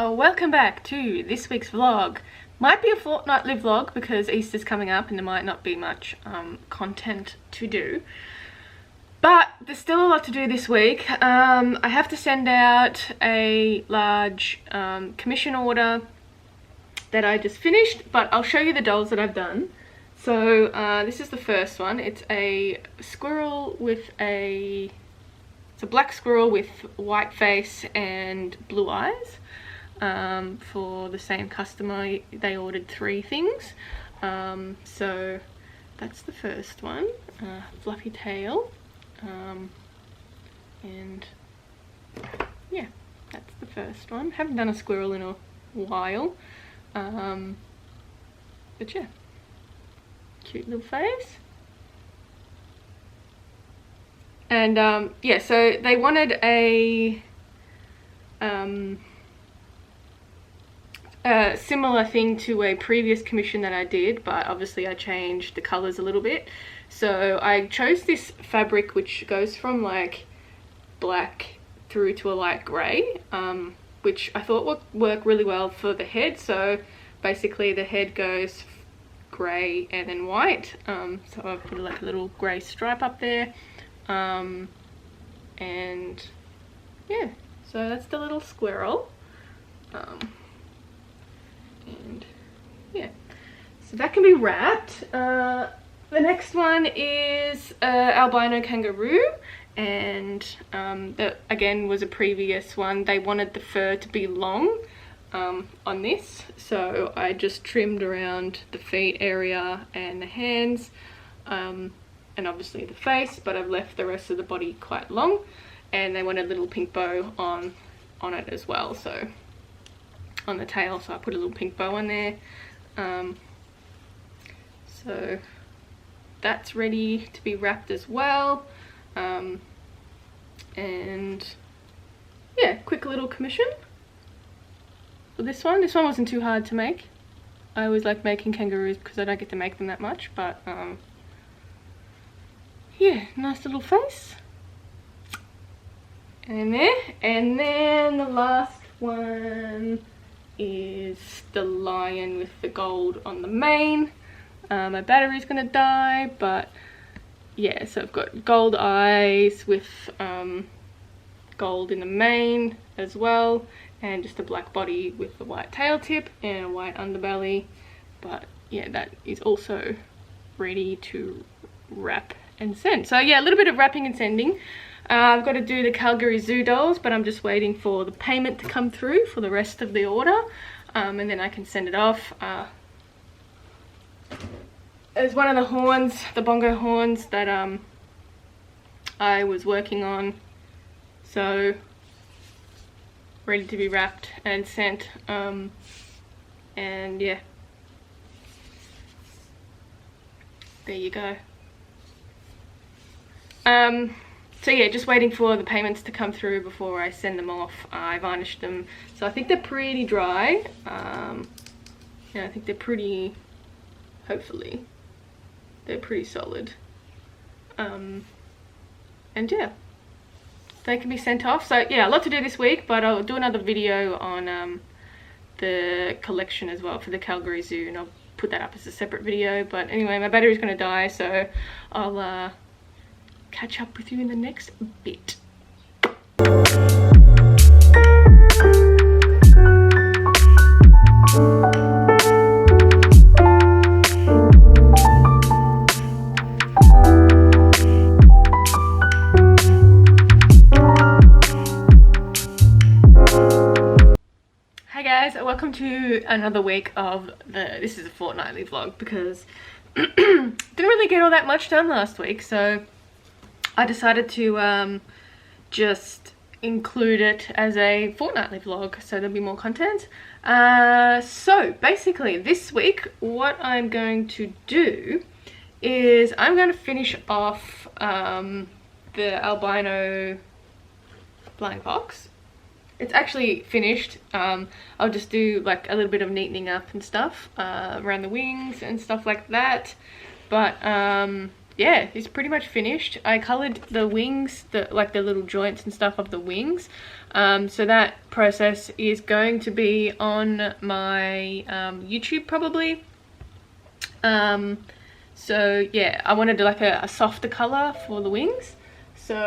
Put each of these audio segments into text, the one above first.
Oh, welcome back to this week's vlog. Might be a fortnightly vlog because Easter's coming up and there might not be much content to do. But there's still a lot to do this week. I have to send out a large commission order that I just finished, but I'll show you the dolls that I've done. So this is the first one. It's a squirrel with it's a black squirrel with white face and blue eyes. For the same customer, they ordered 3 things. So that's the first one. Fluffy tail. And yeah, that's the first one. Haven't done a squirrel in a while. But yeah, cute little face. And yeah, so they wanted a similar thing to a previous commission that I did, but obviously I changed the colors a little bit. So I chose this fabric which goes from like black through to a light grey, which I thought would work really well for the head. So basically the head goes grey and then white. So I've put like a little grey stripe up there. And yeah, so that's the little squirrel. And yeah, so that can be wrapped. The next one is albino kangaroo, and that again was a previous one. They wanted the fur to be long on this, so I just trimmed around the feet area and the hands, and obviously the face, but I've left the rest of the body quite long. And they wanted a little pink bow on it as well, so on the tail, so I put a little pink bow on there. So that's ready to be wrapped as well. And yeah, quick little commission for this one. This one wasn't too hard to make. I always like making kangaroos because I don't get to make them that much, but yeah, nice little face. And there, and then the last one is the lion with the gold on the mane. My battery's gonna die, but yeah, so I've got gold eyes with gold in the mane as well, and just a black body with the white tail tip and a white underbelly. But yeah, that is also ready to wrap and send. So yeah, a little bit of wrapping and sending. I've got to do the Calgary Zoo dolls, but I'm just waiting for the payment to come through for the rest of the order, and then I can send it off. There's one of the horns, the bongo horns, that I was working on, so ready to be wrapped and sent. And yeah, there you go. So yeah, just waiting for the payments to come through before I send them off. I varnished them, so I think they're pretty dry. Yeah, I think they're pretty, hopefully, they're pretty solid. And yeah, they can be sent off. So yeah, a lot to do this week, but I'll do another video on the collection as well for the Calgary Zoo, and I'll put that up as a separate video. But anyway, my battery's gonna die, so I'll catch up with you in the next bit. Hi guys, welcome to another week of this is a fortnightly vlog because didn't really get all that much done last week, so I decided to just include it as a fortnightly vlog, so there'll be more content. So basically this week what I'm going to do is I'm going to finish off the albino blind box. It's actually finished. I'll just do like a little bit of neatening up and stuff around the wings and stuff like that. But yeah, it's pretty much finished. I coloured the wings, like the little joints and stuff of the wings. So that process is going to be on my YouTube probably. So yeah, I wanted to do like a softer colour for the wings. So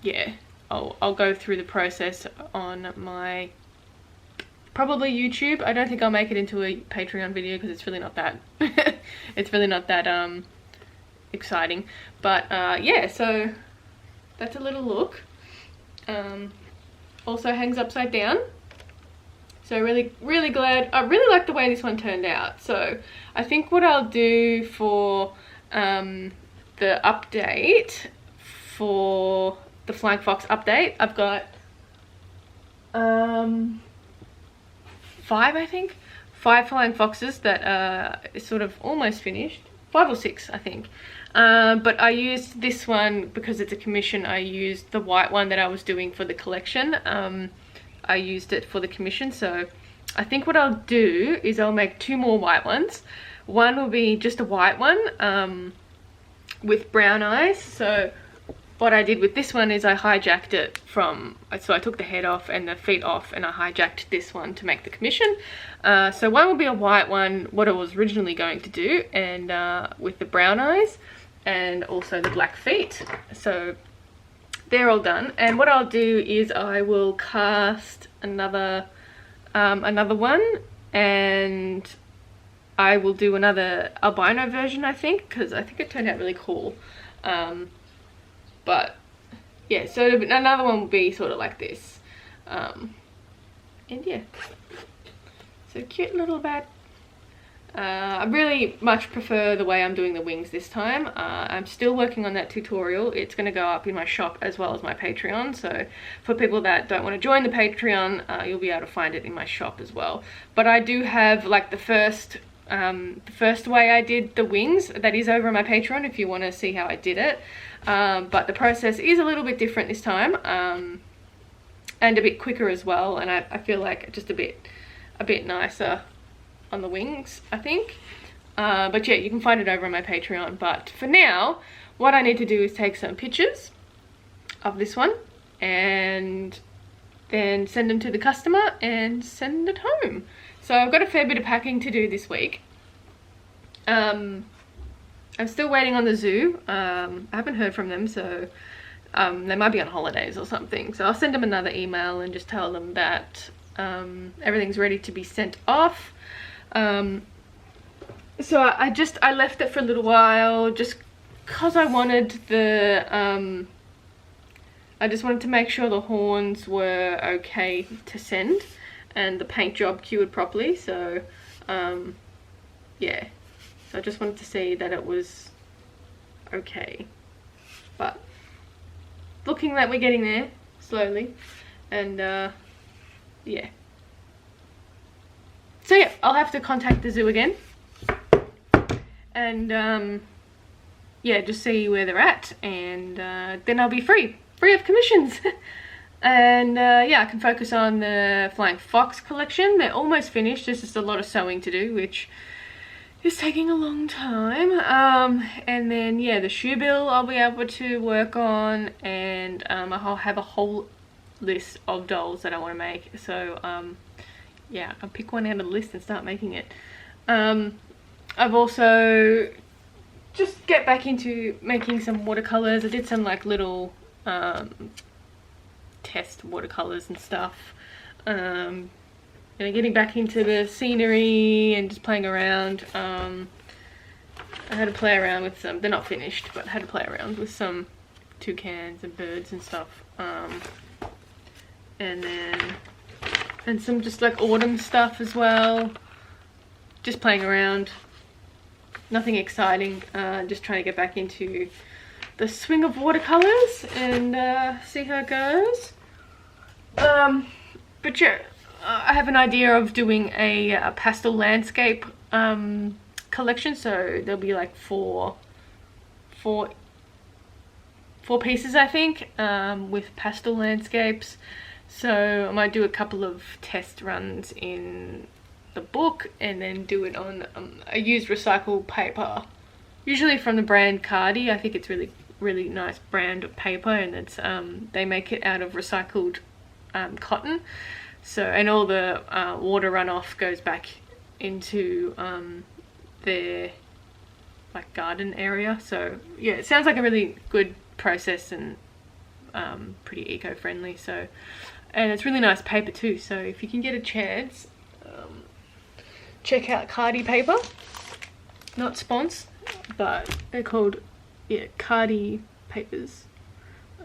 yeah, I'll go through the process on my probably YouTube. I don't think I'll make it into a Patreon video because it's really not that it's really not that exciting. But yeah, so that's a little look. Also hangs upside down. So really glad. I really like the way this one turned out. So I think what I'll do for the update, for the Flying Fox update, I've got 5 Flying Foxes that are sort of almost finished. 5 or 6 I think. But I used this one because it's a commission. I used the white one that I was doing for the collection. I used it for the commission, so I think what I'll do is I'll make 2 more white ones. One will be just a white one with brown eyes. So what I did with this one is I hijacked it from, so I took the head off and the feet off and I hijacked this one to make the commission. So one will be a white one, what I was originally going to do, and with the brown eyes and also the black feet. So they're all done, and what I'll do is I will cast another one, and I will do another albino version, I think, because I think it turned out really cool. But yeah, so another one will be sort of like this, and yeah, so cute little bat. I really much prefer the way I'm doing the wings this time. I'm still working on that tutorial. It's going to go up in my shop as well as my Patreon. So for people that don't want to join the Patreon, you'll be able to find it in my shop as well. But I do have like the first way I did the wings, that is over on my Patreon if you want to see how I did it. But the process is a little bit different this time, and a bit quicker as well. And I feel like just a bit nicer on the wings, I think. But yeah, you can find it over on my Patreon. But for now, what I need to do is take some pictures of this one and then send them to the customer and send it home. So I've got a fair bit of packing to do this week. I'm still waiting on the zoo. I haven't heard from them, so they might be on holidays or something. So I'll send them another email and just tell them that everything's ready to be sent off. So I left it for a little while just because I wanted I just wanted to make sure the horns were okay to send and the paint job cured properly. So yeah, so I just wanted to see that it was okay, but looking like we're getting there slowly. And yeah, so yeah, I'll have to contact the zoo again and yeah, just see where they're at, and then I'll be free of commissions. And yeah, I can focus on the Flying Fox collection. They're almost finished. There's just a lot of sewing to do, which is taking a long time. And then yeah, the shoebill I'll be able to work on, and I'll have a whole list of dolls that I want to make. So yeah, I'll pick one out of the list and start making it. I've also just get back into making some watercolors. I did some like little test watercolors and stuff. And getting back into the scenery and just playing around. I had to play around with some, they're not finished, but I had to play around with some toucans and birds and stuff. And some just like autumn stuff as well. Just playing around. Nothing exciting. Just trying to get back into the swing of watercolors and see how it goes. But yeah, I have an idea of doing a pastel landscape collection. So there'll be like four pieces, I think, with pastel landscapes. So I might do a couple of test runs in the book and then do it on I used recycled paper. usually from the brand Cardi. I think it's really nice brand of paper, and it's they make it out of recycled cotton. So, and all the water runoff goes back into their like garden area. So yeah, it sounds like a really good process and pretty eco-friendly. So, and it's really nice paper too. So if you can get a chance, check out Cardi paper. Not spons, but they're called Cardi papers.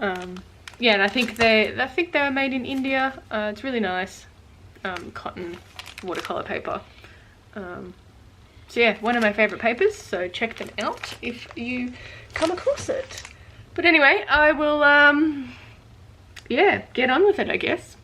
Yeah, and I think they were made in India. It's really nice cotton watercolor paper. So yeah, one of my favorite papers, so check them out if you come across it. But anyway, I will yeah, get on with it, I guess.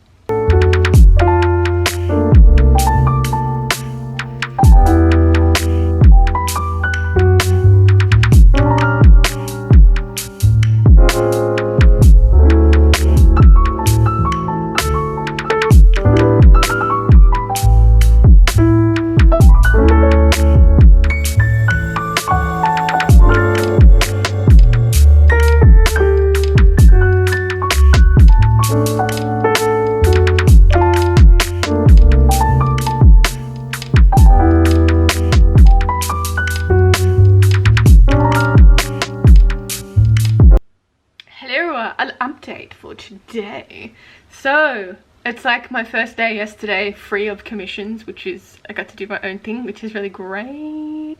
Update for today. So it's like my first day yesterday free of commissions, which is I got to do my own thing, which is really great.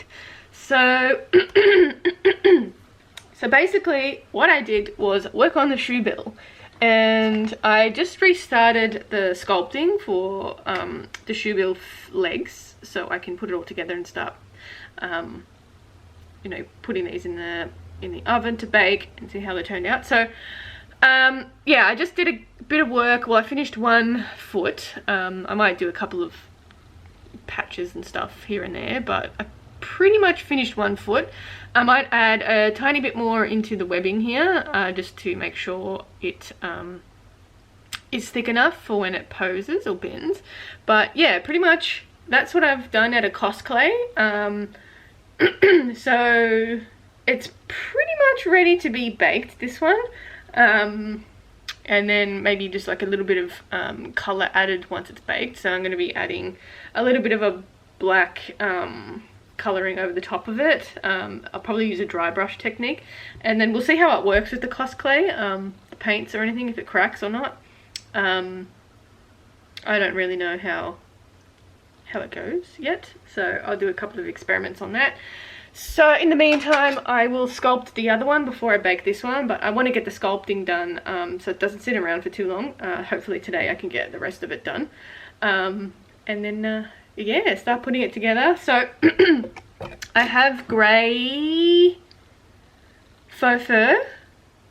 So so basically what I did was work on the shoe bill, and I just restarted the sculpting for the shoe bill legs, so I can put it all together and start you know, putting these in the oven to bake and see how they turned out. So yeah, I just did a bit of work. Well, I finished one foot. I might do a couple of patches and stuff here and there, but I pretty much finished one foot. I might add a tiny bit more into the webbing here, just to make sure it is thick enough for when it poses or bends. But yeah, pretty much that's what I've done out of Cosplay. So it's pretty much ready to be baked, this one. And then maybe just like a little bit of color added once it's baked. So I'm going to be adding a little bit of a black coloring over the top of it. I'll probably use a dry brush technique, and then we'll see how it works with the Cosplay, the paints or anything, if it cracks or not. I don't really know how it goes yet, so I'll do a couple of experiments on that. So in the meantime, I will sculpt the other one before I bake this one, but I want to get the sculpting done so it doesn't sit around for too long. Hopefully today I can get the rest of it done. And then, yeah, start putting it together. So I have grey faux fur,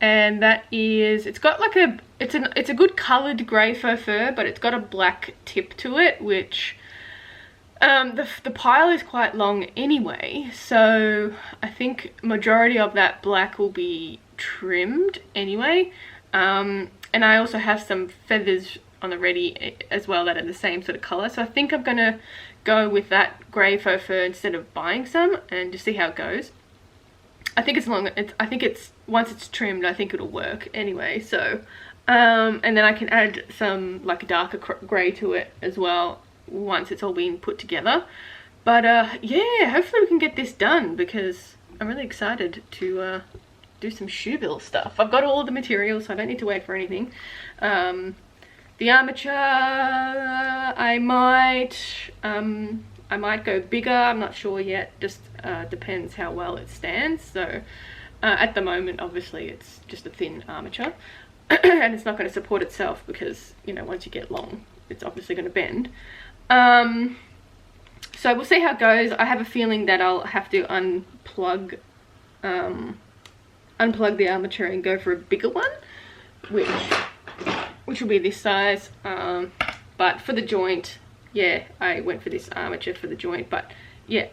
and that is, it's got like a, it's a good coloured grey faux fur, but it's got a black tip to it, which the pile is quite long anyway, so I think majority of that black will be trimmed anyway. And I also have some feathers on the ready as well that are the same sort of colour, so I think I'm gonna go with that grey faux fur instead of buying some, and just see how it goes. I think it's long, I think it's, once it's trimmed, I think it'll work anyway. So and then I can add some like darker grey to it as well once it's all been put together. But yeah, hopefully we can get this done, because I'm really excited to do some shoe bill stuff. I've got all the materials, so I don't need to wait for anything. The armature, I might go bigger, I'm not sure yet, just depends how well it stands. So at the moment, obviously it's just a thin armature and it's not going to support itself, because, you know, once you get long, it's obviously going to bend. So we'll see how it goes. I have a feeling that I'll have to unplug the armature and go for a bigger one, which will be this size. But for the joint, yeah, I went for this armature for the joint. But yeah,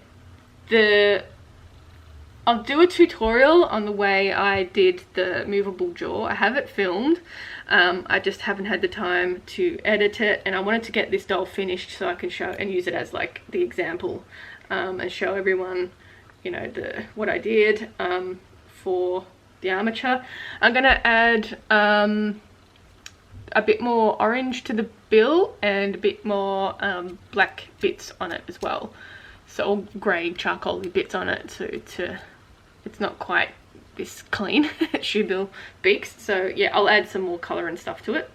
I'll do a tutorial on the way I did the movable jaw. I have it filmed. I just haven't had the time to edit it, and I wanted to get this doll finished so I can show and use it as like the example, and show everyone you know, what I did for the armature. I'm gonna add a bit more orange to the bill and a bit more black bits on it as well, so all grey charcoaly bits on it, so it's not quite this clean shoe bill beaks. So yeah, I'll add some more colour and stuff to it.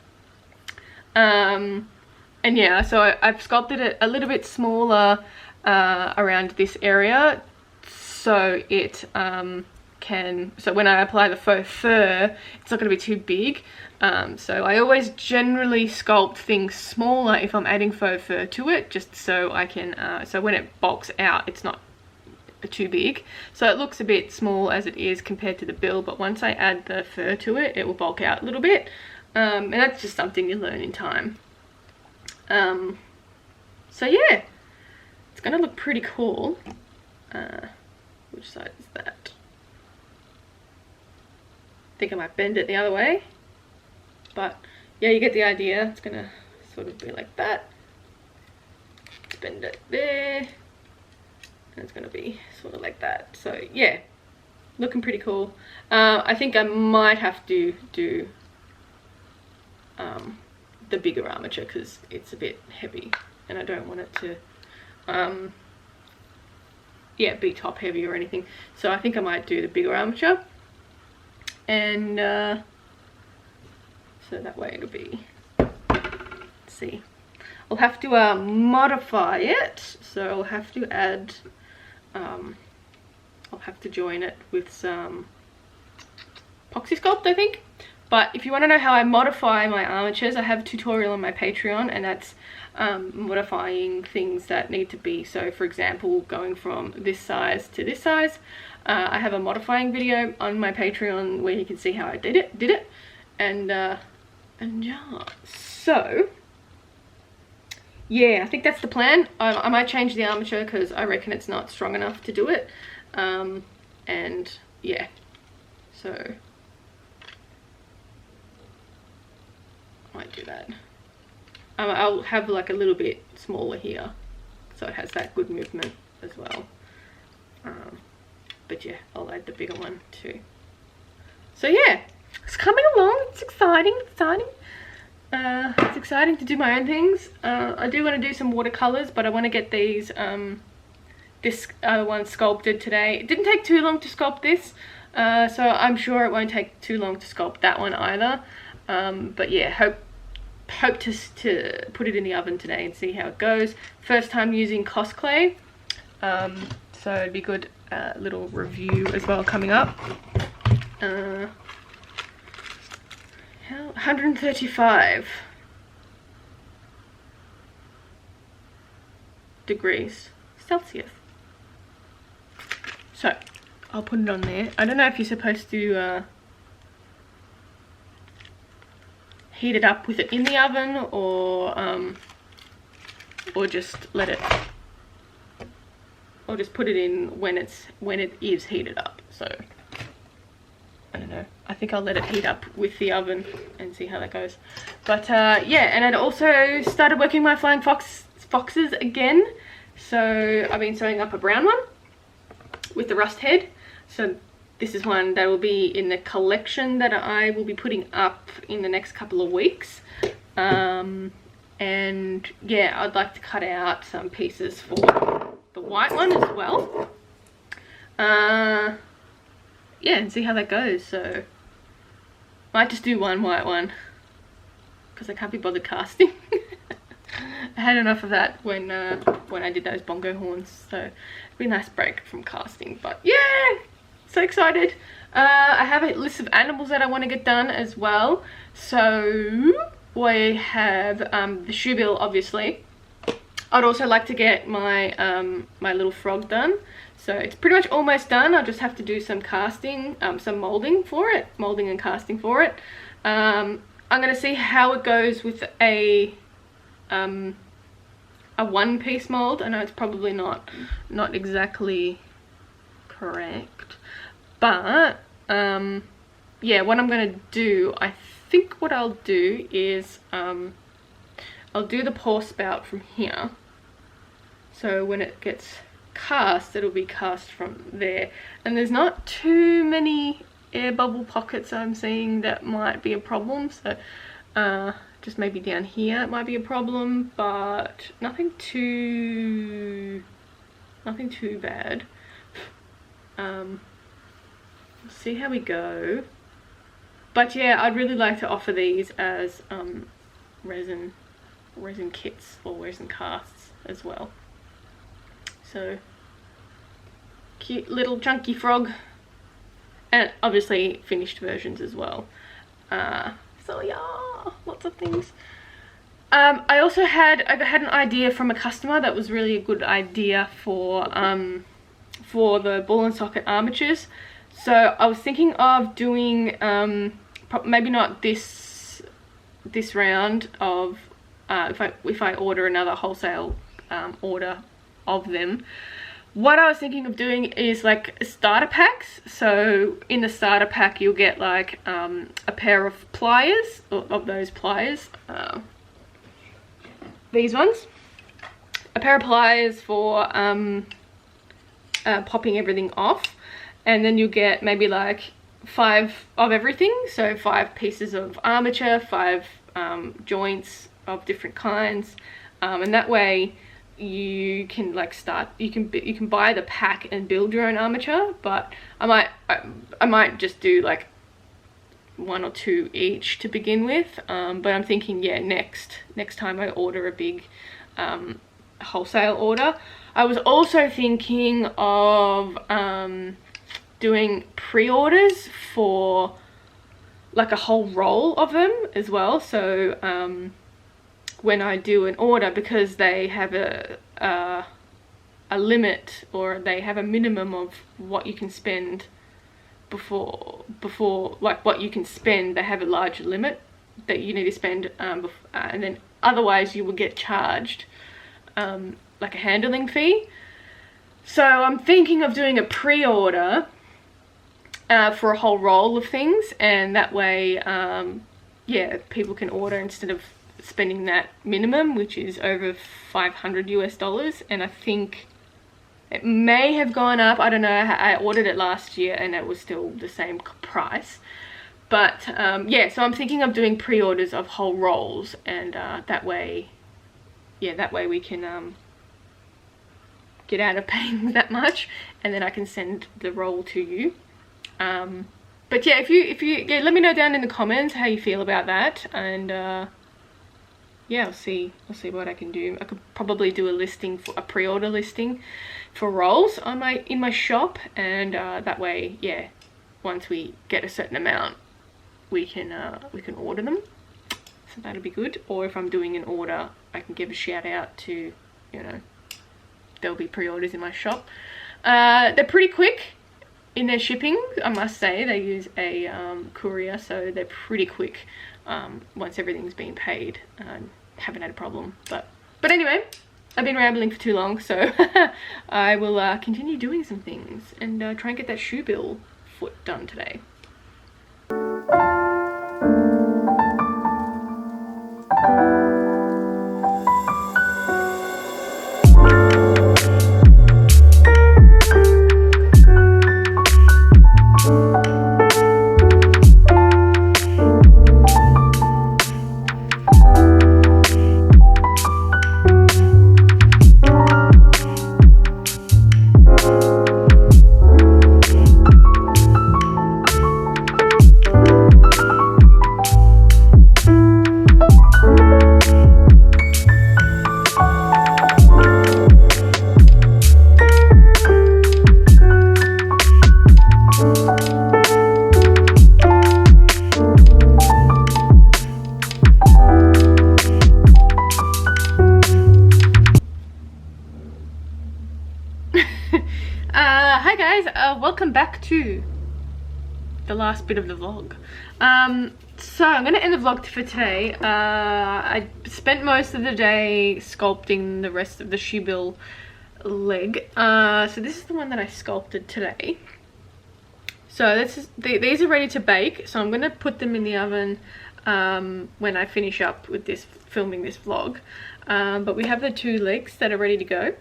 And yeah, so I've sculpted it a little bit smaller around this area, so it so when I apply the faux fur, it's not going to be too big. So I always generally sculpt things smaller if I'm adding faux fur to it, just so I can, so when it bulks out, it's not too big. So it looks a bit small as it is compared to the bill, but once I add the fur to it, it will bulk out a little bit. And that's just something you learn in time. So yeah, it's going to look pretty cool. Which side is that? I think I might bend it the other way, but yeah, you get the idea. It's gonna sort of be like that. Bend it there, and it's gonna be sort of like that. So yeah, looking pretty cool. I think I might have to do the bigger armature because it's a bit heavy and I don't want it to yeah, be top heavy or anything. So I think I might do the bigger armature, and so that way it'll be, let's see, I'll have to modify it, so I'll have to add I'll have to join it with some epoxy sculpt, I think. But if you want to know how I modify my armatures, I have a tutorial on my Patreon, and that's modifying things that need to be, so for example, going from this size to this size. I have a modifying video on my Patreon where you can see how I did it, and yeah, so yeah, I think that's the plan. I might change the armature because I reckon it's not strong enough to do it, and yeah, so I might do that. I'll have like a little bit smaller here, so it has that good movement as well. But yeah, I'll add the bigger one too. So yeah, it's coming along. It's exciting. It's exciting to do my own things. I do want to do some watercolors, but I want to get these this other one sculpted today. It didn't take too long to sculpt this, so I'm sure it won't take too long to sculpt that one either. But yeah, hope to put it in the oven today and see how it goes. First time using Cos clay, so it'd be good. Little review as well coming up. 135 degrees Celsius. So I'll put it on there. I don't know if you're supposed to heat it up with it in the oven, or just let it, or just put it in when it is heated up. So I don't know, I think I'll let it heat up with the oven and see how that goes. But yeah, and I'd also started working my flying foxes again. So I've been sewing up a brown one with the rust head. So this is one that will be in the collection that I will be putting up in the next couple of weeks. And yeah, I'd like to cut out some pieces for the white one as well. Yeah, and see how that goes. So might just do one white one because I can't be bothered casting. I had enough of that when I did those bongo horns, so it'd be a nice break from casting. But yeah, so excited. I have a list of animals that I want to get done as well. So we have the shoebill, obviously. I'd also like to get my my little frog done. So it's pretty much almost done. I'll just have to do some casting, some molding for it, molding and casting for it. I'm gonna see how it goes with a one-piece mold. I know it's probably not exactly correct, but yeah, what I'm gonna do, I think what I'll do is I'll do the pour spout from here. So when it gets cast, it'll be cast from there. And there's not too many air bubble pockets I'm seeing that might be a problem, so just maybe down here it might be a problem, but nothing too bad. We'll see how we go. But yeah, I'd really like to offer these as resin kits or resin casts as well. So cute little chunky frog, and obviously finished versions as well. So yeah, lots of things. I also had an idea from a customer that was really a good idea for the ball and socket armatures. So I was thinking of doing maybe not this round of if I order another wholesale order of them. What I was thinking of doing is like starter packs. So in the starter pack you'll get like a pair of pliers, of those pliers, these ones, a pair of pliers for popping everything off, and then you'll get maybe like 5 of everything, so 5 pieces of armature, 5 joints of different kinds, and that way you can like you can buy the pack and build your own armature. But I might just do like 1 or 2 each to begin with, but I'm thinking, yeah, next time I order a big wholesale order. I was also thinking of doing pre-orders for like a whole roll of them as well. So when I do an order, because they have a limit, or they have a minimum of what you can spend before like what you can spend, they have a large limit that you need to spend, and then otherwise you will get charged like a handling fee. So I'm thinking of doing a pre-order for a whole roll of things, and that way yeah, people can order instead of spending that minimum, which is over $500 US, and I think it may have gone up. I don't know, I ordered it last year and it was still the same price. But yeah, so I'm thinking of doing pre-orders of whole rolls, and that way, yeah, that way we can get out of paying that much, and then I can send the roll to you. But yeah, if you yeah, let me know down in the comments how you feel about that, and yeah, I'll see what I can do. I could probably do a listing, for a pre-order listing for rolls on in my shop, and that way, yeah, once we get a certain amount, we can order them. So that'll be good. Or if I'm doing an order, I can give a shout out to, you know, there'll be pre-orders in my shop. They're pretty quick in their shipping, I must say. They use a courier, so they're pretty quick once everything's been paid. Haven't had a problem. But anyway, I've been rambling for too long, so I will continue doing some things and try and get that shoe bill foot done today. Hi guys, welcome back to the last bit of the vlog. So I'm going to end the vlog for today. I spent most of the day sculpting the rest of the shoebill leg. So this is the one that I sculpted today. So these are ready to bake, so I'm going to put them in the oven when I finish up with this, filming this vlog. But we have the 2 legs that are ready to go.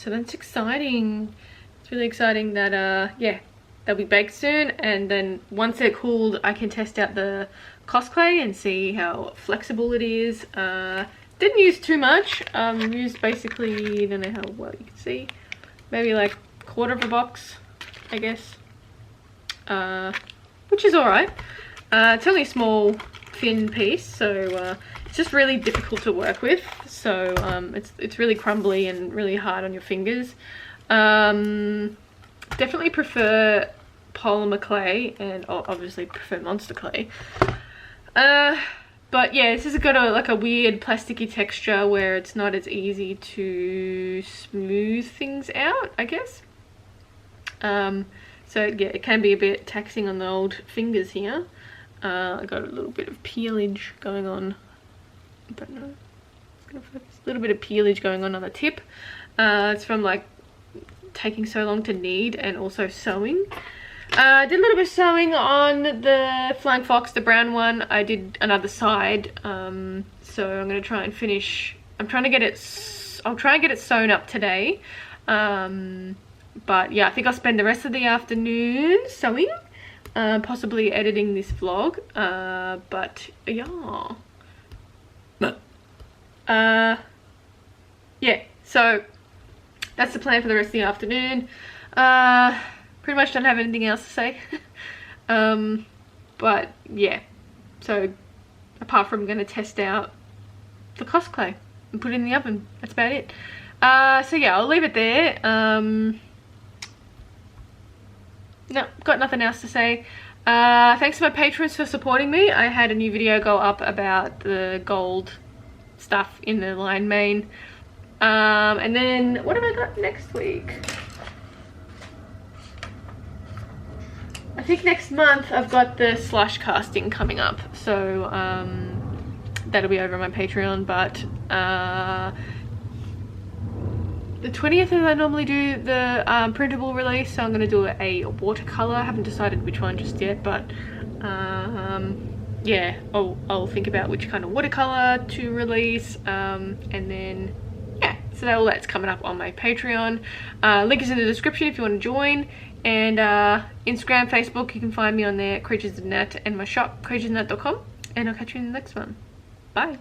so that's exciting. It's really exciting that yeah, they'll be baked soon, and then once they're cooled I can test out the cosplay and see how flexible it is. Didn't use too much, used basically, I don't know how well you can see, maybe like 1/4 of a box, I guess, which is alright. It's only a small thin piece, so it's just really difficult to work with, so it's really crumbly and really hard on your fingers. Definitely prefer polymer clay, and obviously prefer monster clay. But yeah, this has got like a weird plasticky texture where it's not as easy to smooth things out, I guess. So yeah, it can be a bit taxing on the old fingers here. I got a little bit of peelage going on. I don't know. It's gonna focus. A little bit of peelage going on the tip. It's from like taking so long to knead and also sewing. I did a little bit of sewing on the Flying Fox, the brown one. I did another side, so I'm gonna try and finish. I'm trying to get it. I'll try and get it sewn up today. But yeah, I think I'll spend the rest of the afternoon sewing, possibly editing this vlog. But yeah, yeah. So that's the plan for the rest of the afternoon. Pretty much don't have anything else to say. But yeah, so apart from going to test out the cosplay and put it in the oven, that's about it. So yeah, I'll leave it there. No, got nothing else to say. Thanks to my patrons for supporting me. I had a new video go up about the gold stuff in the line main. And then what have I got next week? I think next month I've got the slush casting coming up, so that'll be over on my Patreon. But the 20th is I normally do the printable release, so I'm going to do a watercolor. I haven't decided which one just yet, but yeah, I'll think about which kind of watercolor to release, and then yeah, so all that's coming up on my Patreon. Link is in the description if you want to join. And Instagram, Facebook, you can find me on there, creaturesofnet, and my shop, creaturesofnet.com. And I'll catch you in the next one. Bye.